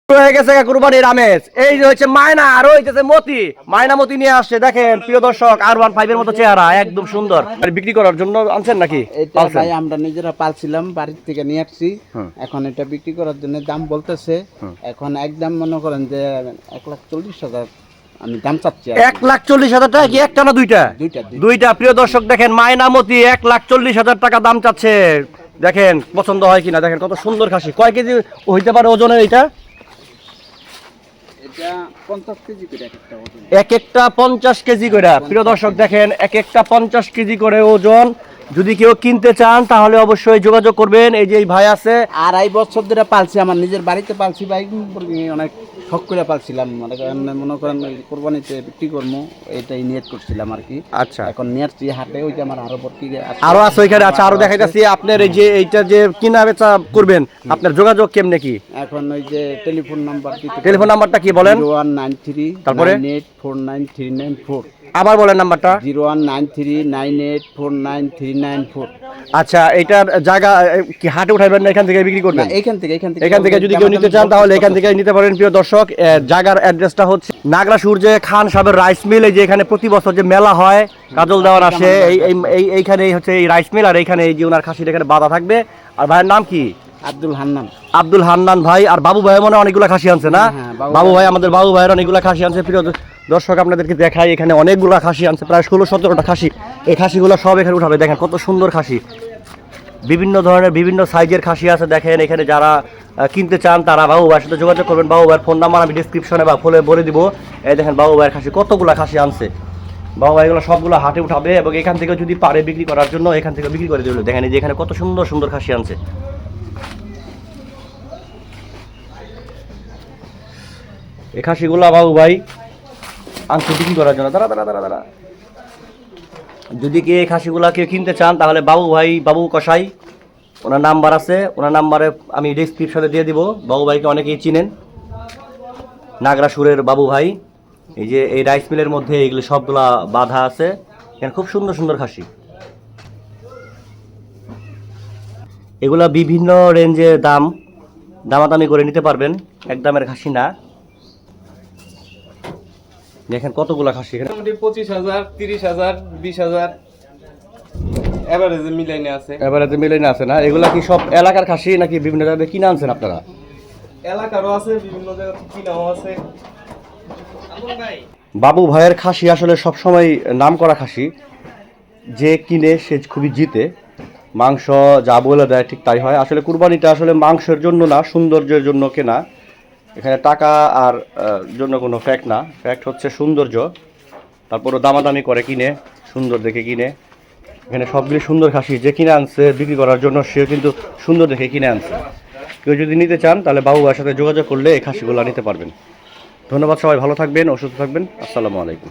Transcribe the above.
হয়ে গেছে কুরবানির আমেজ। এই যে হচ্ছে মায়না আর হইতেছে মতি, মায়না মতি নিয়ে আসছে। দেখেন প্রিয় দর্শক, R15 এর মতো চেহারা, একদম সুন্দর। আর বিক্রি করার জন্য আনছেন নাকি? এটা ভাই আমরা নিজেরা পালছিলাম, বাড়ির থেকে নিয়ে আসছি। এখন এটা বিক্রি করার জন্য দাম বলতেছে। এখন একদম মনে করেন যে 1,40,000 আমি দাম চাচ্ছি। 1,40,000 টাকা কি একটা না দুইটা? দুইটা। প্রিয় দর্শক দেখেন, মায়না মতি 1,40,000 টাকা দাম চাচ্ছে। দেখেন পছন্দ হয় কিনা, দেখেন কত সুন্দর খাসি। কয় কেজি হইতে পারে ওজনের এটা? এক একটা 50 কেজি করে। প্রিয় দর্শক দেখেন, এক একটা 50 কেজি করে ওজন। যদি কেউ কিনতে চান তাহলে অবশ্যই যোগাযোগ করবেন। এই যে এই ভাই আছে, 2.5 বছর ধরে পালছি, আমার নিজের বাড়িতে পালছি ভাই। অনেক শখ করে পালছিলাম, মনে করেন কোরবানিতে বিক্রি করবো, এটাই নিয়ত করছিলাম আর কি। আচ্ছা, এখন নিয়ে আসছি হাটে। ওই যে আমার আরো ভর্তি আরো আছে ওইখানে। আচ্ছা, আরো দেখাইতেছি। আপনার এই যে এইটা যে কিনা বেচা করবেন, আপনার যোগাযোগ কেমনে কি? এখন ওই যে টেলিফোন নাম্বারটা কি বলেন? 0193 তারপরে 98493994। আবার বলেন নাম্বারটা। 019398493994। আচ্ছা, এইটার জায়গা কি হাটে উঠাইবেন না এখান থেকে বিক্রি করবেন? এখান থেকে যদি কেউ নিতে চান তাহলে এখান থেকে নিতে পারেন। প্রিয় দর্শক, জায়গার অ্যাড্রেসটা হচ্ছে নাগরাসুর যে খান সাহেবের রাইস মিল। এই যে এখানে প্রতি বছর যে মেলা হয়, কাজল দেওয়ার আসে, এইখানে হচ্ছে এই রাইস মিল। আর এইখানে এই যে ওনার খাসির এখানে বাধা থাকবে। আর ভাইয়ের নাম কি? আব্দুল হান্নান ভাই। আর বাবু ভাই মনে অনেকগুলো খাসি আনছে না? বাবু ভাই, আমাদের বাবু ভাইয়ের অনেকগুলো খাসি আনছে। প্রিয় দর্শক আপনাদেরকে দেখাই, এখানে অনেকগুলো খাসি আনছে, প্রায় 16-17টা খাসি। এই খাসিগুলো সব এখানে উঠাবে। দেখেন কত সুন্দর খাসি, বিভিন্ন ধরনের বিভিন্ন সাইজের খাসি আছে। দেখেন এখানে যারা কিনতে চান তারা বাবু ভাইয়ের সাথে যোগাযোগ করবেন। বাবু ভাইয়ের ফোন নাম্বার আমি ডিসক্রিপশনে বা ফোনে বলে দিব। এই দেখেন বাবু ভাইয়ের খাসি, কতগুলো খাসি আনছে। বাবু ভাই এগুলো সবগুলো হাটে উঠাবে এবং এখান থেকে যদি পারে বিক্রি করার জন্য এখান থেকে বিক্রি করে দেবে। দেখেন এই যে এখানে কত সুন্দর সুন্দর খাসি আনছে। এই খাসিগুলো বাবু ভাই আনছে বিক্রি করার জন্য। দাঁড়া, যদি কি এই খাসিগুলা কেউ কিনতে চান তাহলে বাবু ভাই, বাবু কসাই, ওনার নাম্বার আছে। ওনার নাম্বারে আমি ডিসক্রিপশনে দিয়ে দিব। বাবু ভাইকে অনেকেই চিনেন, নাগরাসুরের বাবু ভাই। এই যে এই রাইস মিলের মধ্যে এগুলো সবগুলা বাধা আছে। এখানে খুব সুন্দর সুন্দর খাসি, এগুলা বিভিন্ন রেঞ্জে দামাদামি করে নিতে পারবেন, একদমের খাসি না। দেখেন কতগুলা খাসি এখানে, 25,000, 30,000, 20,000 এভারেজে মিলাইনে আছে না? এগুলা কি সব এলাকার খাসি নাকি বিভিন্ন জায়গায় কিনে আনছেন আপনারা? এলাকারও আছে, বিভিন্ন জায়গা কিনাও আছে। বাবু ভাইয়ের খাসি আসলে সবসময় নাম করা খাসি, যে কিনে সে খুবই জিতে। মাংস যা বলে দেয় ঠিক তাই হয়। আসলে কুরবানিটা আসলে মাংসের জন্য না, সৌন্দর্যের জন্য কেনা। এখানে টাকা আর জন্য কোনো ফ্যাক্ট না, ফ্যাক্ট হচ্ছে সৌন্দর্য। তারপরও দামাদামি করে কিনে, সুন্দর দেখে কিনে। এখানে সবগুলি সুন্দর খাসি, যে কিনে আনছে বিক্রি করার জন্য সেও কিন্তু সুন্দর দেখে কিনে আনছে। কেউ যদি নিতে চান তাহলে বাবু ভাইয়ের সাথে যোগাযোগ করলে এই খাসিগুলো নিতে পারবেন। ধন্যবাদ, সবাই ভালো থাকবেন, অসুস্থ থাকবেন। আসসালামু আলাইকুম।